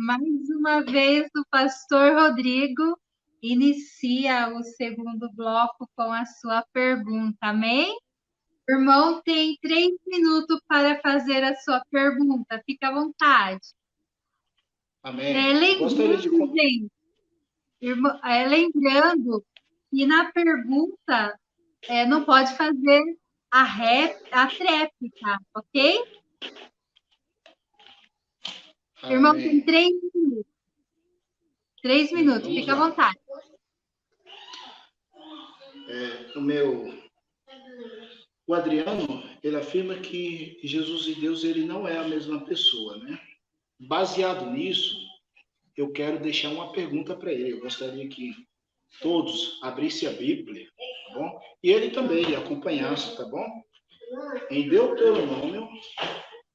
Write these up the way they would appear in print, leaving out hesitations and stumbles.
Mais uma vez, o pastor Rodrigo inicia o segundo bloco com a sua pergunta, amém? O irmão tem 3 minutos para fazer a sua pergunta, fica à vontade. Amém. Lembrando, gente, lembrando que na pergunta não pode fazer a tréplica, ok? Amém. Irmão, tem 3 minutos. 3 minutos, fica à vontade. O Adriano, ele afirma que Jesus e Deus, ele não é a mesma pessoa, né? Baseado nisso, eu quero deixar uma pergunta para ele. Eu gostaria que todos abrissem a Bíblia, tá bom? E ele também acompanhasse, tá bom? Em Deuteronômio,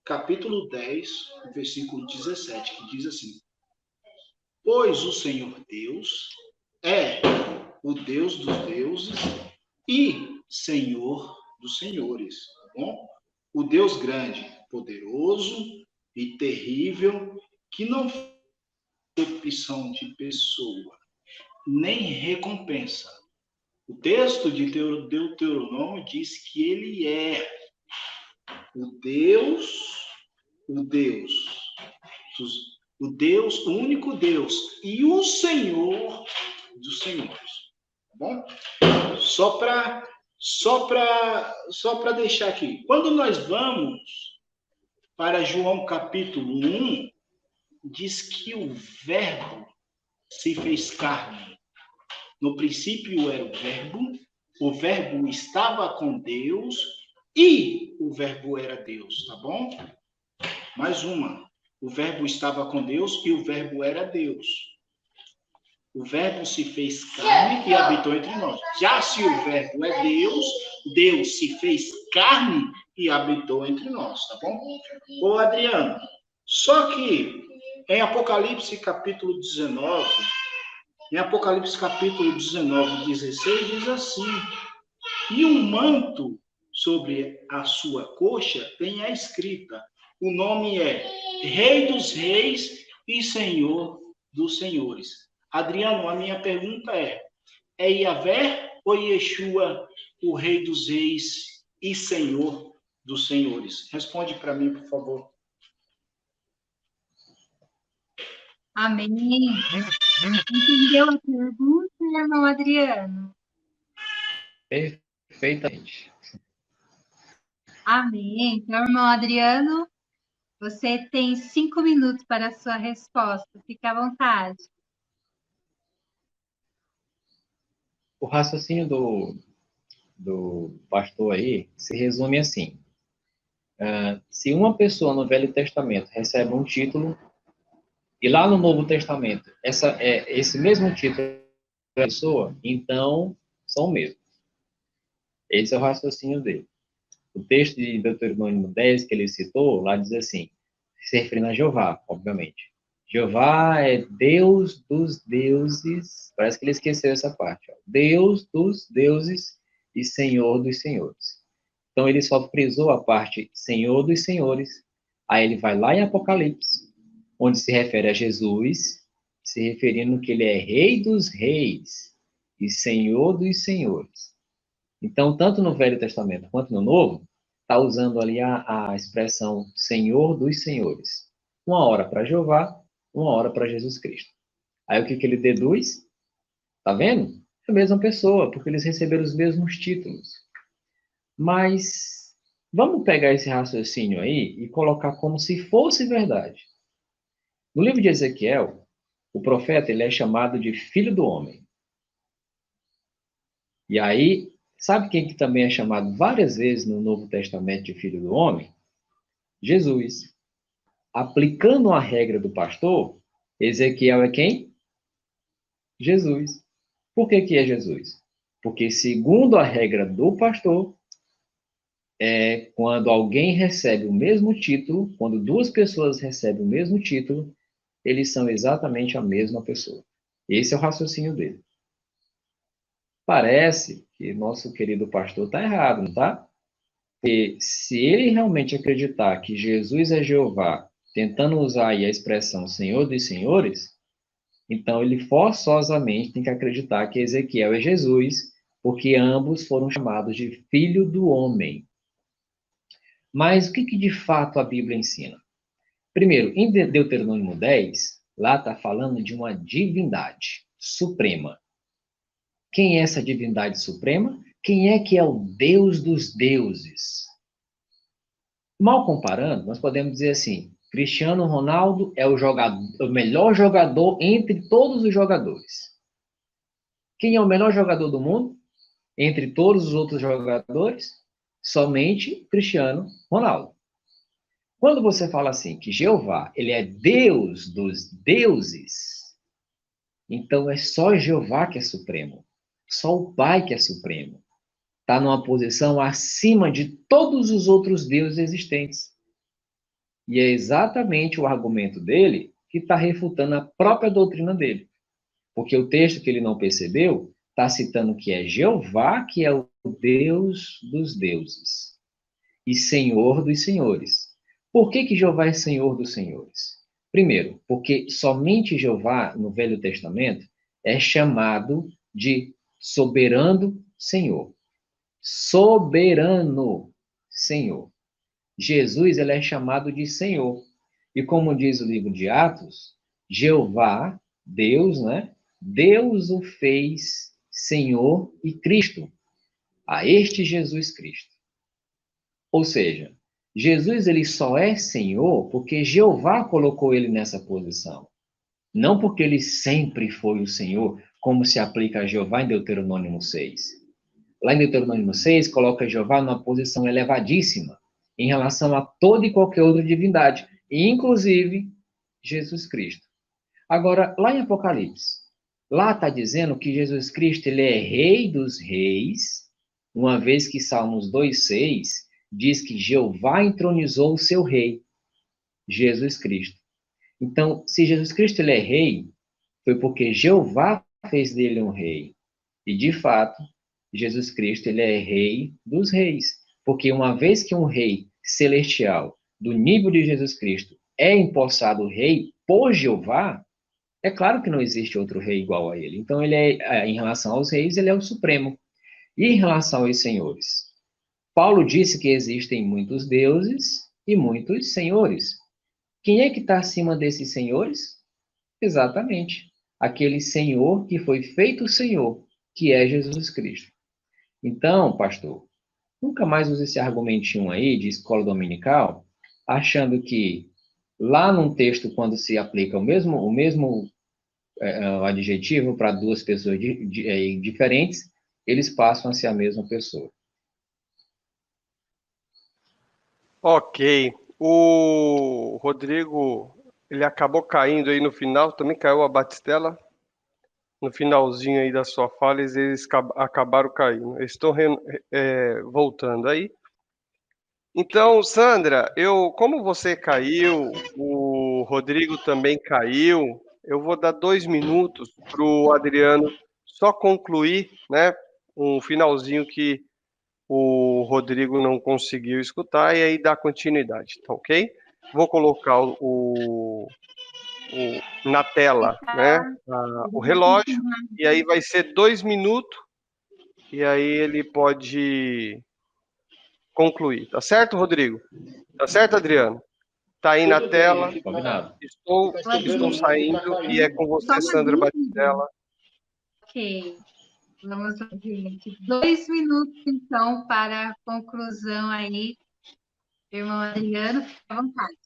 capítulo 10, versículo 17, que diz assim: Pois o Senhor Deus é o Deus dos deuses e Senhor dos senhores, tá bom? O Deus grande, poderoso e terrível, que não faz opção de pessoa, nem recompensa. O texto de Deuteronômio diz que ele é o Deus, o único Deus e o Senhor dos senhores, tá bom? Só para deixar aqui. Quando nós vamos para João capítulo 1, diz que o verbo se fez carne. No princípio era o verbo estava com Deus e o verbo era Deus, tá bom? Mais uma. O verbo estava com Deus e o verbo era Deus. O verbo se fez carne e habitou entre nós. Já se o verbo é Deus, Deus se fez carne e habitou entre nós, tá bom? Ô, Adriano, só que em Apocalipse capítulo 19, em Apocalipse capítulo 19, 16, diz assim: E um manto sobre a sua coxa tem a escrita, o nome é Rei dos Reis e Senhor dos Senhores. Adriano, a minha pergunta é Yahvé ou Yeshua o Rei dos Reis e Senhor dos Senhores? Responde para mim, por favor. Amém. Entendeu a pergunta, irmão Adriano? Perfeitamente. Amém. Então, irmão Adriano, você tem 5 minutos para a sua resposta. Fique à vontade. O raciocínio do pastor aí se resume assim. Se uma pessoa no Velho Testamento recebe um título, e lá no Novo Testamento, esse mesmo título da pessoa, então são o mesmo. Esse é o raciocínio dele. O texto de Deuteronômio 10 que ele citou, lá diz assim, se referindo a Jeová, obviamente. Jeová é Deus dos deuses, parece que ele esqueceu essa parte, ó. Deus dos deuses e Senhor dos senhores. Então ele só frisou a parte Senhor dos senhores, aí ele vai lá em Apocalipse, onde se refere a Jesus, se referindo que ele é Rei dos reis e Senhor dos senhores. Então, tanto no Velho Testamento quanto no Novo, está usando ali a expressão Senhor dos senhores. Uma hora para Jeová, uma hora para Jesus Cristo. Aí o que ele deduz? Tá vendo? É a mesma pessoa, porque eles receberam os mesmos títulos. Mas vamos pegar esse raciocínio aí e colocar como se fosse verdade. No livro de Ezequiel, o profeta ele é chamado de Filho do Homem. E aí, sabe quem que também é chamado várias vezes no Novo Testamento de Filho do Homem? Jesus. Aplicando a regra do pastor, Ezequiel é quem? Jesus. Por que é Jesus? Porque, segundo a regra do pastor, quando alguém recebe o mesmo título, quando duas pessoas recebem o mesmo título, eles são exatamente a mesma pessoa. Esse é o raciocínio dele. Parece que nosso querido pastor está errado, não está? Porque se ele realmente acreditar que Jesus é Jeová tentando usar aí a expressão Senhor dos Senhores, então ele forçosamente tem que acreditar que Ezequiel é Jesus, porque ambos foram chamados de filho do homem. Mas o que de fato a Bíblia ensina? Primeiro, em Deuteronômio 10, lá está falando de uma divindade suprema. Quem é essa divindade suprema? Quem é que é o Deus dos deuses? Mal comparando, nós podemos dizer assim, Cristiano Ronaldo é o melhor jogador entre todos os jogadores. Quem é o melhor jogador do mundo? Entre todos os outros jogadores? Somente Cristiano Ronaldo. Quando você fala assim, que Jeová, ele é Deus dos deuses, então é só Jeová que é supremo. Só o Pai que é supremo. Está numa posição acima de todos os outros deuses existentes. E é exatamente o argumento dele que está refutando a própria doutrina dele. Porque o texto que ele não percebeu está citando que é Jeová que é o Deus dos deuses e Senhor dos senhores. Por que Jeová é Senhor dos senhores? Primeiro, porque somente Jeová, no Velho Testamento, é chamado de soberano Senhor. Soberano Senhor. Jesus, ele é chamado de Senhor. E como diz o livro de Atos, Jeová, Deus, né? Deus o fez Senhor e Cristo. A este Jesus Cristo. Ou seja, Jesus, ele só é Senhor porque Jeová colocou ele nessa posição. Não porque ele sempre foi o Senhor, como se aplica a Jeová em Deuteronômio 6. Lá em Deuteronômio 6, coloca Jeová numa posição elevadíssima em relação a toda e qualquer outra divindade, inclusive Jesus Cristo. Agora, lá em Apocalipse, lá está dizendo que Jesus Cristo ele é Rei dos Reis, uma vez que Salmos 2,6 diz que Jeová entronizou o seu Rei, Jesus Cristo. Então, se Jesus Cristo ele é Rei, foi porque Jeová fez dele um Rei. E, de fato, Jesus Cristo ele é Rei dos Reis. Porque uma vez que um Rei celestial do nível de Jesus Cristo é empossado Rei por Jeová, é claro que não existe outro Rei igual a ele. Então, ele é, em relação aos reis, ele é o Supremo. E em relação aos senhores? Paulo disse que existem muitos deuses e muitos senhores. Quem é que está acima desses senhores? Exatamente. Aquele Senhor que foi feito Senhor, que é Jesus Cristo. Então, pastor, nunca mais use esse argumentinho aí de escola dominical, achando que lá num texto, quando se aplica o mesmo adjetivo para duas pessoas diferentes, eles passam a ser a mesma pessoa. Ok. O Rodrigo, ele acabou caindo aí no final, também caiu a Batistela. No finalzinho aí da sua fala, eles acabaram caindo. Eles estão voltando aí. Então, Sandra, como você caiu, o Rodrigo também caiu, eu vou dar 2 minutos para o Adriano só concluir, né, um finalzinho que o Rodrigo não conseguiu escutar e aí dar continuidade, tá ok? Vou colocar na tela, né, o relógio, e aí vai ser 2 minutos, e aí ele pode concluir. Tá certo, Rodrigo? Tá certo, Adriano? Tá aí na tela. Combinado. Estou saindo e é com você, Sandra Batistella. Ok. Vamos lá, gente. 2 minutos, então, para a conclusão aí. Irmão Adriano, fique à vontade.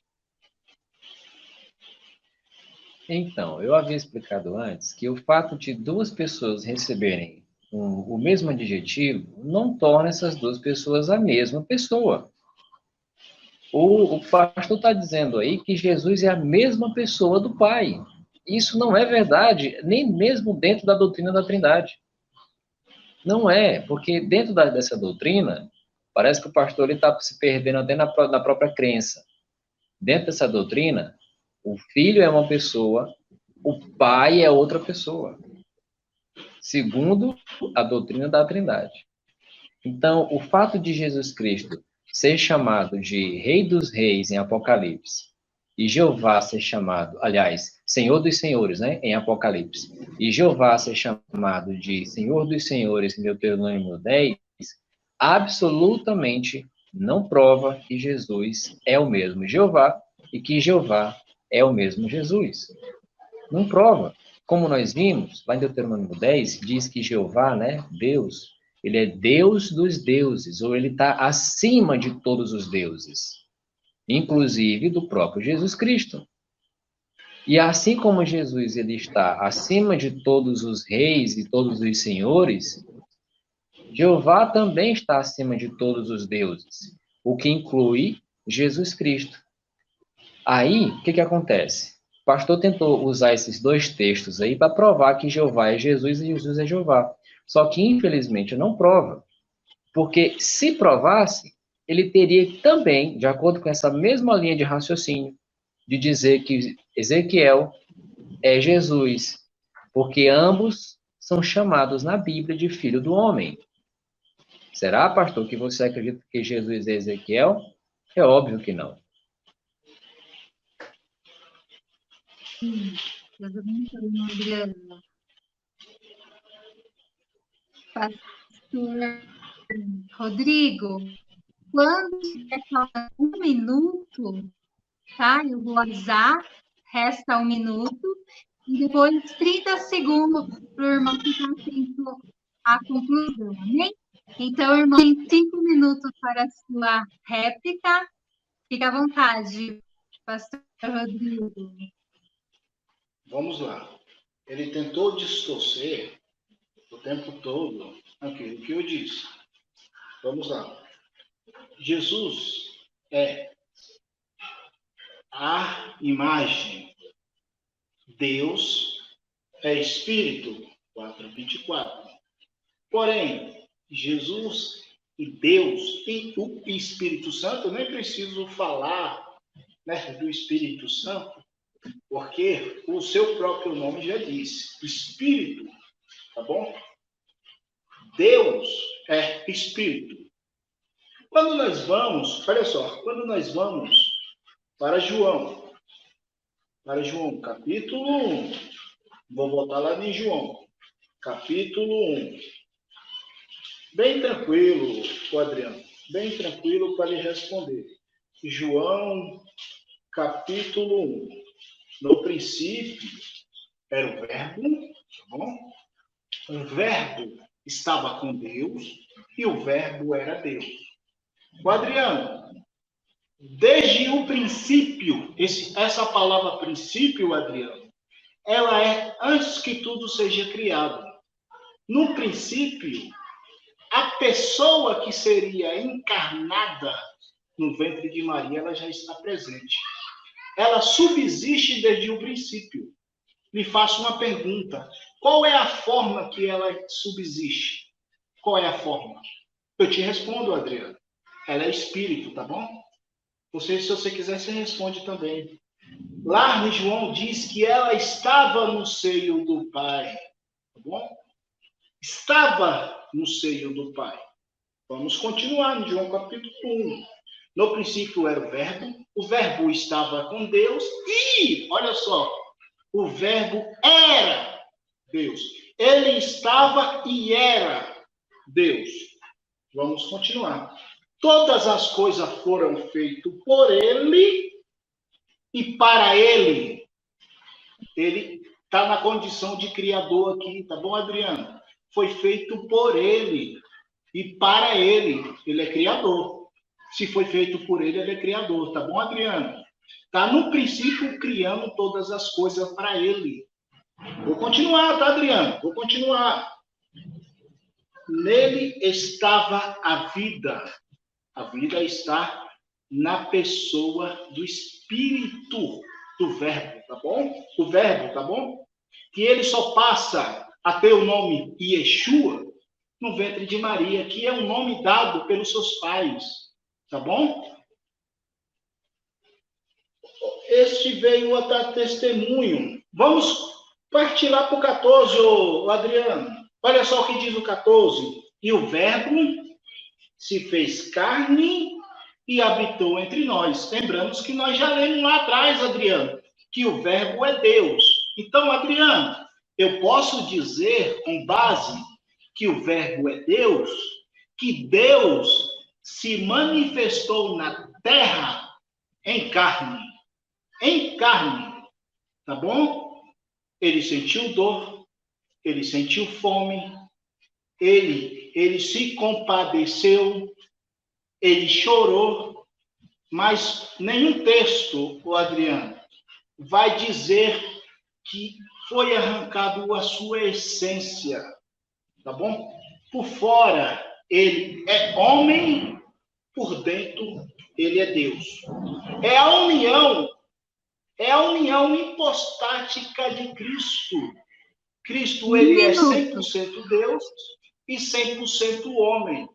Então, eu havia explicado antes que o fato de duas pessoas receberem o mesmo adjetivo não torna essas duas pessoas a mesma pessoa. O pastor está dizendo aí que Jesus é a mesma pessoa do Pai. Isso não é verdade, nem mesmo dentro da doutrina da Trindade. Não é, porque dentro dessa doutrina, parece que o pastor está se perdendo até na própria crença. Dentro dessa doutrina, o Filho é uma pessoa, o Pai é outra pessoa. Segundo a doutrina da Trindade. Então, o fato de Jesus Cristo ser chamado de Rei dos Reis em Apocalipse e Jeová ser chamado, aliás, Senhor dos Senhores, né, em Apocalipse, e Jeová ser chamado de Senhor dos Senhores em Deuteronômio 10, absolutamente não prova que Jesus é o mesmo Jeová e que Jeová é o mesmo Jesus. Não prova. Como nós vimos, lá em Deuteronômio 10, diz que Jeová, né, Deus, ele é Deus dos deuses, ou ele está acima de todos os deuses, inclusive do próprio Jesus Cristo. E assim como Jesus ele está acima de todos os reis e todos os senhores, Jeová também está acima de todos os deuses, o que inclui Jesus Cristo. Aí, o que acontece? O pastor tentou usar esses dois textos aí para provar que Jeová é Jesus e Jesus é Jeová. Só que, infelizmente, não prova. Porque, se provasse, ele teria também, de acordo com essa mesma linha de raciocínio, de dizer que Ezequiel é Jesus, porque ambos são chamados na Bíblia de filho do homem. Será, pastor, que você acredita que Jesus é Ezequiel? É óbvio que não. Tudo bem, Adriana? Pastor Rodrigo, quando tiver faltando 1 minuto, tá? Eu vou avisar, resta 1 minuto, e depois 30 segundos para o irmão ficar atento à conclusão, amém? Então, irmão, tem 5 minutos para a sua réplica. Fique à vontade, pastor Rodrigo. Vamos lá. Ele tentou distorcer o tempo todo aquilo que eu disse. Vamos lá. Jesus é a imagem. Deus é Espírito. 4:24. Porém, Jesus e Deus e o Espírito Santo, eu nem preciso falar, né, do Espírito Santo, porque o seu próprio nome já diz, Espírito, tá bom? Deus é Espírito. Quando nós vamos, olha só, quando nós vamos para João capítulo 1, vou voltar lá em João, capítulo 1, bem tranquilo, Adriano, bem tranquilo para lhe responder. João capítulo 1, no princípio era o verbo, tá bom? O verbo estava com Deus e o verbo era Deus. O Adriano, desde o princípio, essa palavra princípio, Adriano, ela é antes que tudo seja criado. No princípio, a pessoa que seria encarnada no ventre de Maria, ela já está presente. Ela subsiste desde o princípio. Lhe faço uma pergunta. Qual é a forma que ela subsiste? Qual é a forma? Eu te respondo, Adriano. Ela é espírito, tá bom? Você, se você quiser, você responde também. Lá em João diz que ela estava no seio do Pai. Tá bom? Estava no seio do Pai. Vamos continuar em João capítulo 1. No princípio era o verbo estava com Deus e, olha só, o verbo era Deus. Ele estava e era Deus. Vamos continuar. Todas as coisas foram feitas por ele e para ele. Ele está na condição de criador aqui, tá bom, Adriano? Foi feito por ele e para ele. Ele é criador. Se foi feito por ele, ele é criador, tá bom, Adriano? Está no princípio criando todas as coisas para ele. Vou continuar, tá, Adriano? Vou continuar. Nele estava a vida. A vida está na pessoa do Espírito, do Verbo, tá bom? O Verbo, tá bom? Que ele só passa a ter o nome Yeshua no ventre de Maria, que é um nome dado pelos seus pais, tá bom? Este veio a dar testemunho. Vamos partir lá para o 14, Adriano. Olha só o que diz o 14. E o Verbo se fez carne e habitou entre nós. Lembramos que nós já lemos lá atrás, Adriano, que o verbo é Deus. Então, Adriano, eu posso dizer, com base que o verbo é Deus, que Deus se manifestou na terra em carne. Em carne, tá bom? Ele sentiu dor, ele sentiu fome, ele se compadeceu, ele chorou, mas nenhum texto, o Adriano, vai dizer que foi arrancado a sua essência, tá bom? Por fora, ele é homem, por dentro, ele é Deus. É a união hipostática de Cristo. Cristo, ele é 100% Deus e 100% homem.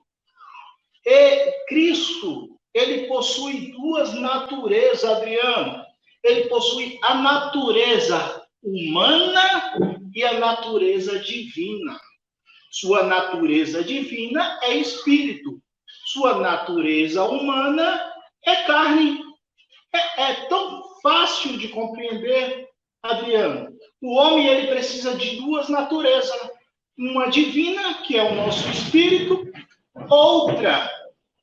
E Cristo, ele possui duas naturezas, Adriano. Ele possui a natureza humana e a natureza divina. Sua natureza divina é espírito. Sua natureza humana é carne. É tão fácil de compreender, Adriano. O homem, ele precisa de duas naturezas. Uma divina, que é o nosso espírito, outra,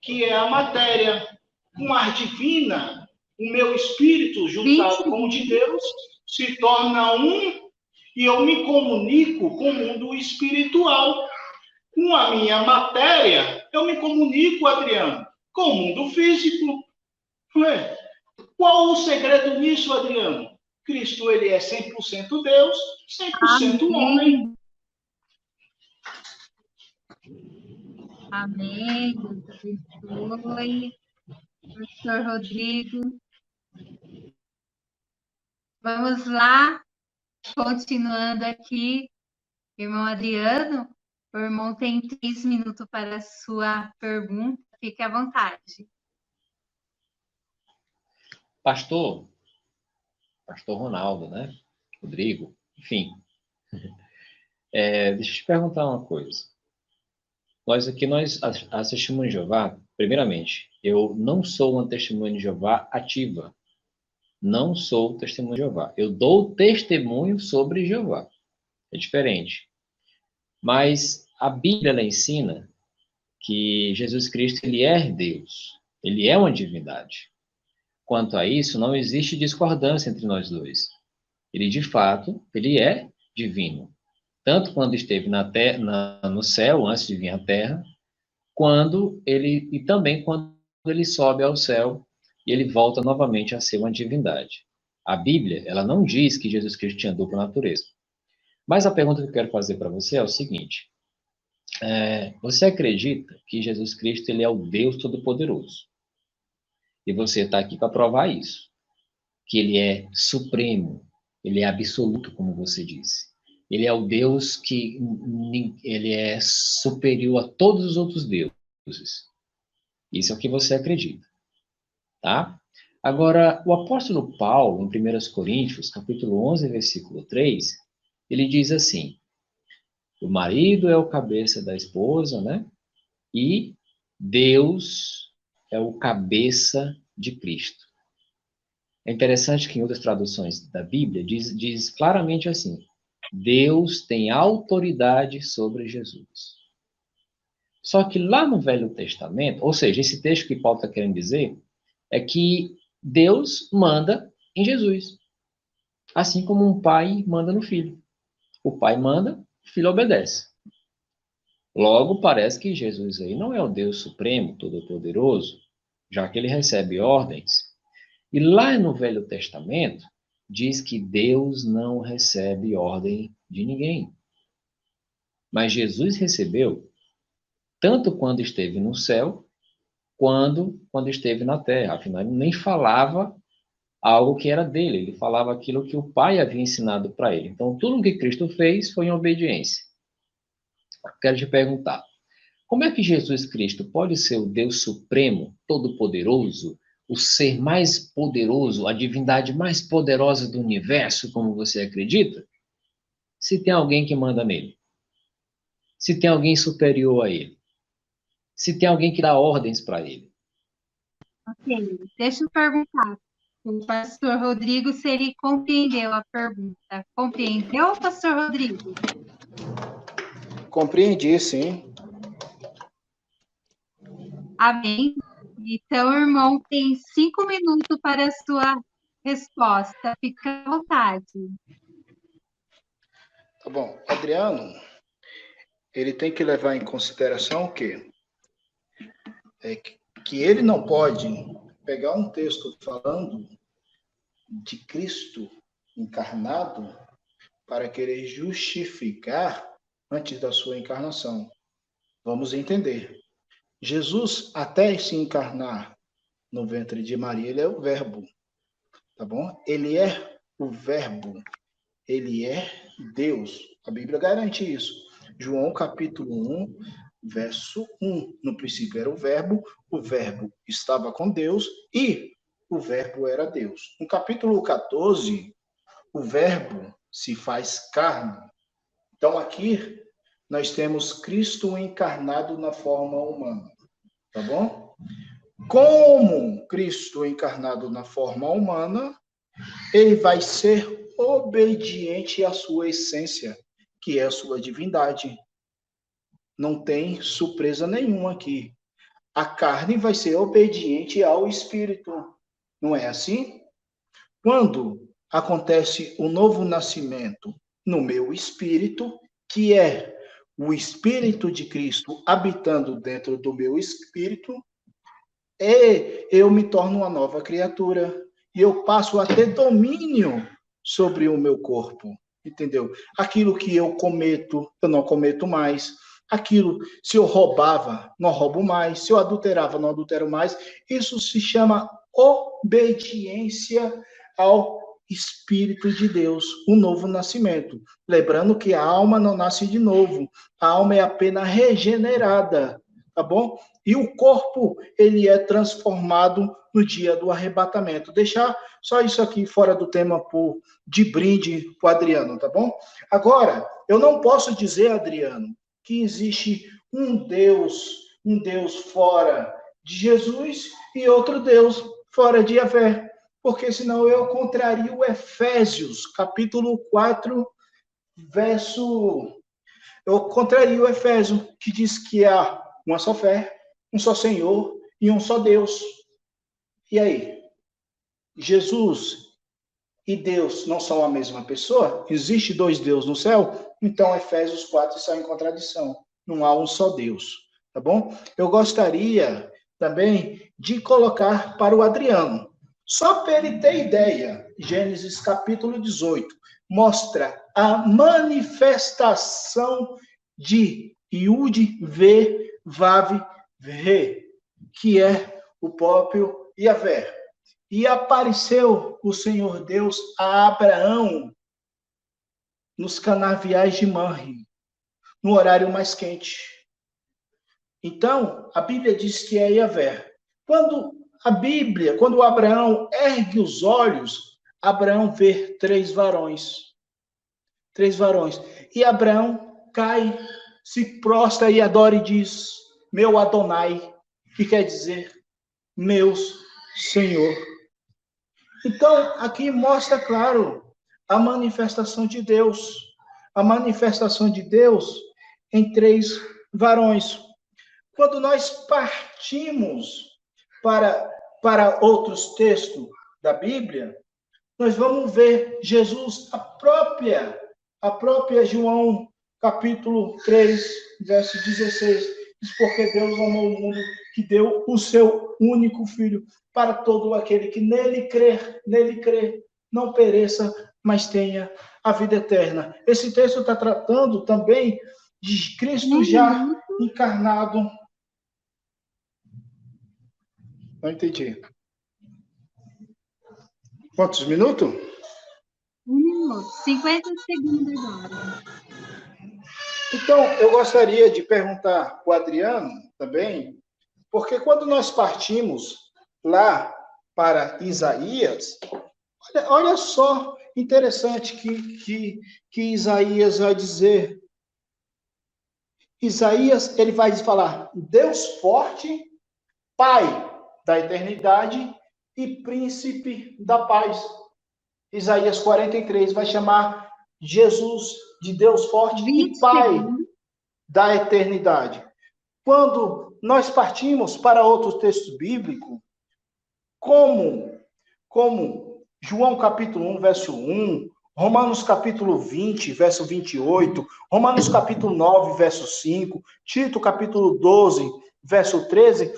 que é a matéria. Com a divina, o meu espírito, juntado com o de Deus, se torna um, e eu me comunico com o mundo espiritual. Com a minha matéria, eu me comunico, Adriano, com o mundo físico. Ué, qual o segredo nisso, Adriano? Cristo, ele é 100% Deus, 100% homem. Amém. Deus abençoe. Professor Rodrigo. Vamos lá. Continuando aqui. Irmão Adriano, o irmão tem 3 minutos para a sua pergunta. Fique à vontade. Pastor Ronaldo, né? Rodrigo, enfim. Deixa eu te perguntar uma coisa. Nós as testemunhas de Jeová, primeiramente, eu não sou uma testemunha de Jeová ativa. Não sou testemunha de Jeová. Eu dou testemunho sobre Jeová. É diferente. Mas a Bíblia ela ensina que Jesus Cristo, ele é Deus. Ele é uma divindade. Quanto a isso, não existe discordância entre nós dois. Ele, de fato, ele é divino. Tanto quando esteve no céu, antes de vir à terra, e também quando ele sobe ao céu e ele volta novamente a ser uma divindade. A Bíblia, ela não diz que Jesus Cristo tinha dupla natureza. Mas a pergunta que eu quero fazer para você é o seguinte. Você acredita que Jesus Cristo ele é o Deus Todo-Poderoso? E você está aqui para provar isso. Que ele é supremo, ele é absoluto, como você disse. Ele é o Deus que ele é superior a todos os outros deuses. Isso é o que você acredita. Tá? Agora, o apóstolo Paulo, em 1 Coríntios, capítulo 11, versículo 3, ele diz assim, o marido é o cabeça da esposa, né? E Deus é o cabeça de Cristo. É interessante que em outras traduções da Bíblia diz claramente assim, Deus tem autoridade sobre Jesus. Só que lá no Velho Testamento, ou seja, esse texto que Paulo está querendo dizer, é que Deus manda em Jesus. Assim como um pai manda no filho. O pai manda, o filho obedece. Logo, parece que Jesus aí não é o Deus Supremo, Todo-Poderoso, já que ele recebe ordens. E lá no Velho Testamento, diz que Deus não recebe ordem de ninguém. Mas Jesus recebeu, tanto quando esteve no céu, quando esteve na terra. Afinal, ele nem falava algo que era dele, ele falava aquilo que o Pai havia ensinado para ele. Então, tudo o que Cristo fez foi em obediência. Quero te perguntar, como é que Jesus Cristo pode ser o Deus Supremo, Todo-Poderoso, o ser mais poderoso, a divindade mais poderosa do universo, como você acredita, se tem alguém que manda nele? Se tem alguém superior a ele? Se tem alguém que dá ordens para ele? Ok, deixa eu perguntar. O pastor Rodrigo, se ele compreendeu a pergunta. Compreendeu, pastor Rodrigo? Compreendi, sim. Amém. Então, o irmão tem 5 minutos para a sua resposta. Fica à vontade. Tá bom. Adriano, ele tem que levar em consideração o quê? Que ele não pode pegar um texto falando de Cristo encarnado para querer justificar antes da sua encarnação. Vamos entender. Jesus, até se encarnar no ventre de Maria, ele é o verbo, tá bom? Ele é o verbo, ele é Deus. A Bíblia garante isso. João capítulo 1, verso 1. No princípio era o verbo estava com Deus e o verbo era Deus. No capítulo 14, o verbo se faz carne. Então aqui nós temos Cristo encarnado na forma humana, tá bom? Como Cristo encarnado na forma humana, ele vai ser obediente à sua essência, que é a sua divindade. Não tem surpresa nenhuma aqui. A carne vai ser obediente ao espírito. Não é assim? Quando acontece o novo nascimento no meu espírito, que é o Espírito de Cristo habitando dentro do meu espírito, eu me torno uma nova criatura. E eu passo a ter domínio sobre o meu corpo. Entendeu? Aquilo que eu cometo, eu não cometo mais. Aquilo, se eu roubava, não roubo mais. Se eu adulterava, não adultero mais. Isso se chama obediência ao Espírito de Deus, o novo nascimento. Lembrando que a alma não nasce de novo, a alma é apenas regenerada, tá bom? E o corpo, ele é transformado no dia do arrebatamento. Deixar só isso aqui fora do tema de brinde para o Adriano, tá bom? Agora, eu não posso dizer, Adriano, que existe um Deus fora de Jesus e outro Deus fora de Yahvé, porque senão eu contrario Efésios, capítulo 4, verso... Eu contrario Efésio, que diz que há uma só fé, um só Senhor e um só Deus. E aí? Jesus e Deus não são a mesma pessoa? Existe dois deuses no céu? Então Efésios 4 está em contradição. Não há um só Deus, tá bom? Eu gostaria também de colocar para o Adriano, só para ele ter ideia, Gênesis capítulo 18 mostra a manifestação de Yud, Ve, Vav, Re, que é o próprio Yahvé. E apareceu o Senhor Deus a Abraão nos canaviais de Manre, no horário mais quente. Então, a Bíblia diz que é Yahvé. Quando Abraão ergue os olhos, Abraão vê 3 varões. 3 varões. E Abraão cai, se prostra e adora e diz, meu Adonai, que quer dizer, meu Senhor. Então, aqui mostra claro a manifestação de Deus. A manifestação de Deus em 3 varões. Quando nós partimos para outros textos da Bíblia, nós vamos ver Jesus, a própria João, capítulo 3, verso 16, diz, porque Deus amou o mundo, que deu o seu único Filho, para todo aquele que nele crê, não pereça, mas tenha a vida eterna. Esse texto está tratando também de Cristo já encarnado. Não entendi. Quantos minutos? 1 minuto, 50 segundos agora. Então, eu gostaria de perguntar para o Adriano também, porque quando nós partimos lá para Isaías, olha só, interessante que Isaías vai dizer. Isaías, ele vai falar, Deus forte, Pai da eternidade e príncipe da paz. Isaías 43 vai chamar Jesus de Deus forte e Pai da eternidade. Quando nós partimos para outro texto bíblico, como João capítulo 1, verso 1, Romanos capítulo 20, verso 28, Romanos capítulo 9, verso 5, Tito capítulo 12, verso 13,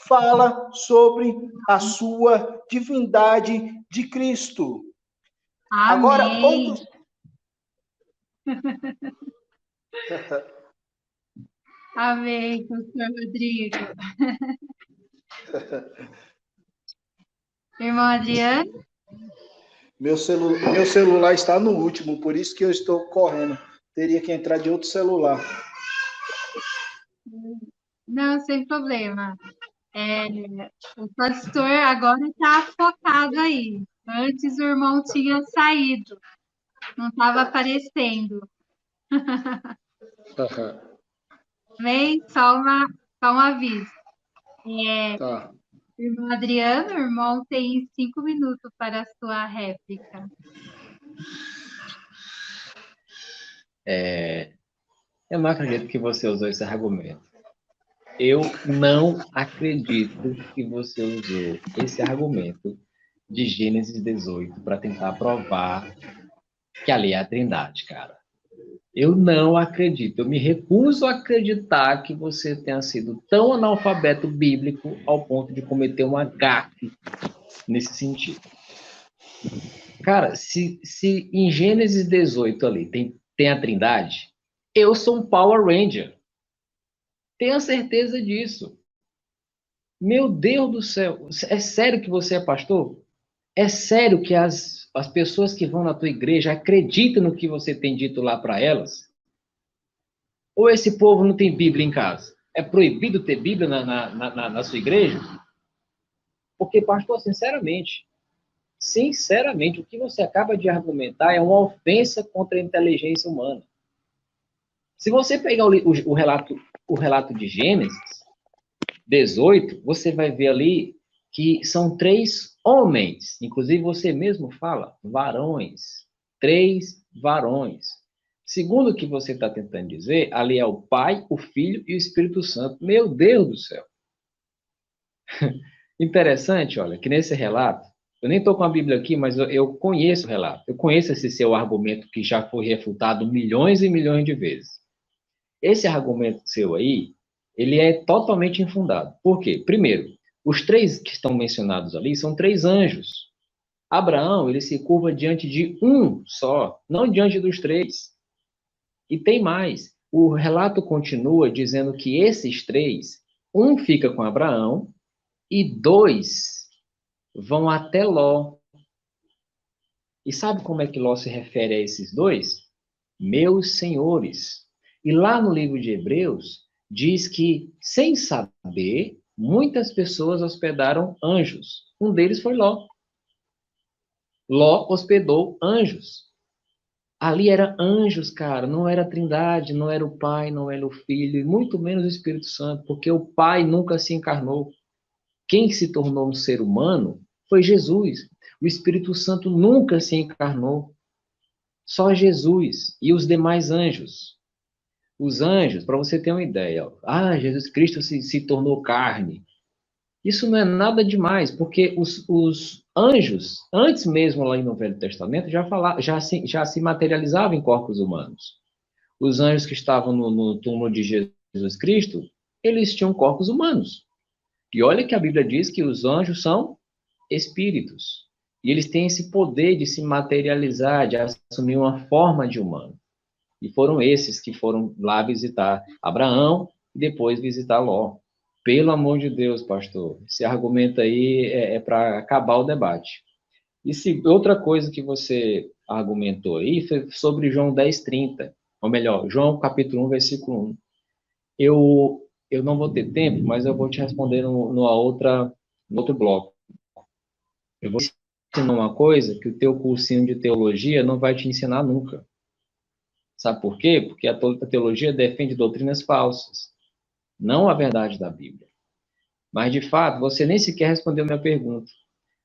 fala sobre a sua divindade de Cristo. Amém. Agora, outros... Amém, pastor Rodrigo. Irmão Adriano? Meu celular está no último, por isso que eu estou correndo. Teria que entrar de outro celular. Não, sem problema. O pastor agora está focado aí. Antes o irmão tinha saído, não estava aparecendo. Amém? Só um aviso. Tá. Irmão Adriano, o irmão tem 5 minutos para a sua réplica. Eu não acredito que você usou esse argumento. Eu não acredito que você usou esse argumento de Gênesis 18 para tentar provar que ali é a Trindade, cara. Eu não acredito. Eu me recuso a acreditar que você tenha sido tão analfabeto bíblico ao ponto de cometer uma gafe nesse sentido. Cara, se em Gênesis 18 ali tem a Trindade, eu sou um Power Ranger. Tenha certeza disso. Meu Deus do céu. É sério que você é pastor? É sério que as pessoas que vão na tua igreja acreditam no que você tem dito lá para elas? Ou esse povo não tem Bíblia em casa? É proibido ter Bíblia na sua igreja? Porque, pastor, sinceramente, o que você acaba de argumentar é uma ofensa contra a inteligência humana. Se você pegar o relato de Gênesis 18, você vai ver ali que são 3 homens, inclusive você mesmo fala, varões, 3 varões. Segundo o que você está tentando dizer, ali é o Pai, o Filho e o Espírito Santo. Meu Deus do céu! Interessante, olha, que nesse relato, eu nem estou com a Bíblia aqui, mas eu conheço o relato, eu conheço esse seu argumento que já foi refutado milhões e milhões de vezes. Esse argumento seu aí, ele é totalmente infundado. Por quê? Primeiro, os 3 que estão mencionados ali são 3 anjos. Abraão, ele se curva diante de um só, não diante dos 3. E tem mais. O relato continua dizendo que esses 3, um fica com Abraão e 2 vão até Ló. E sabe como é que Ló se refere a esses 2? Meus senhores. E lá no livro de Hebreus, diz que, sem saber, muitas pessoas hospedaram anjos. Um deles foi Ló. Ló hospedou anjos. Ali era anjos, cara, não era a Trindade, não era o Pai, não era o Filho, e muito menos o Espírito Santo, porque o Pai nunca se encarnou. Quem se tornou um ser humano foi Jesus. O Espírito Santo nunca se encarnou. Só Jesus e os demais anjos. Os anjos, para você ter uma ideia, Jesus Cristo se tornou carne. Isso não é nada demais, porque os anjos, antes mesmo lá no Velho Testamento, já se materializavam em corpos humanos. Os anjos que estavam no túmulo de Jesus Cristo, eles tinham corpos humanos. E olha que a Bíblia diz que os anjos são espíritos. E eles têm esse poder de se materializar, de assumir uma forma de humano. E foram esses que foram lá visitar Abraão e depois visitar Ló. Pelo amor de Deus, pastor, esse argumento aí é para acabar o debate. E outra coisa que você argumentou aí foi sobre João 10:30, ou melhor, João capítulo 1, versículo 1. Eu não vou ter tempo, mas eu vou te responder no outro bloco. Eu vou te ensinar uma coisa que o teu cursinho de teologia não vai te ensinar nunca. Sabe por quê? Porque a teologia defende doutrinas falsas, não a verdade da Bíblia. Mas, de fato, você nem sequer respondeu minha pergunta.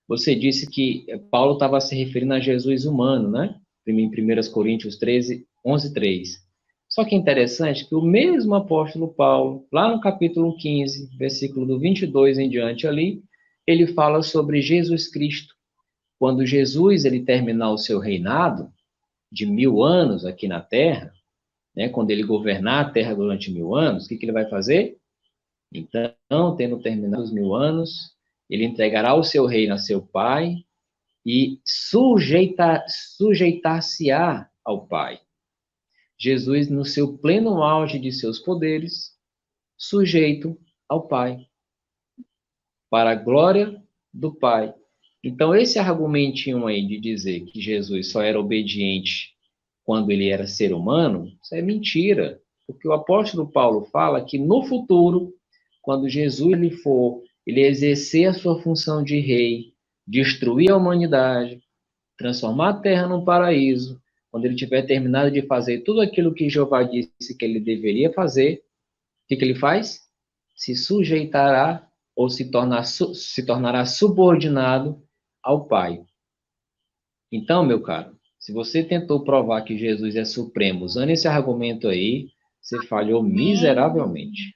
Você disse que Paulo estava se referindo a Jesus humano, né? Em 1 Coríntios 13, 11, 3. Só que é interessante que o mesmo apóstolo Paulo, lá no capítulo 15, versículo do 22 em diante ali, ele fala sobre Jesus Cristo. Quando Jesus ele terminar o seu reinado de 1000 anos aqui na Terra, né, quando ele governar a Terra durante 1000 anos, o que ele vai fazer? Então, tendo terminado os 1000 anos, ele entregará o seu reino a seu Pai e sujeitar-se-á ao Pai. Jesus, no seu pleno auge de seus poderes, sujeito ao Pai, para a glória do Pai. Então, esse argumentinho aí de dizer que Jesus só era obediente quando ele era ser humano, isso é mentira. Porque o apóstolo Paulo fala que no futuro, quando Jesus ele exercer a sua função de rei, destruir a humanidade, transformar a terra num paraíso, quando ele tiver terminado de fazer tudo aquilo que Jeová disse que ele deveria fazer, o que ele faz? Se sujeitará ou se tornará subordinado ao Pai. Então, meu caro, se você tentou provar que Jesus é supremo usando esse argumento aí, você falhou miseravelmente.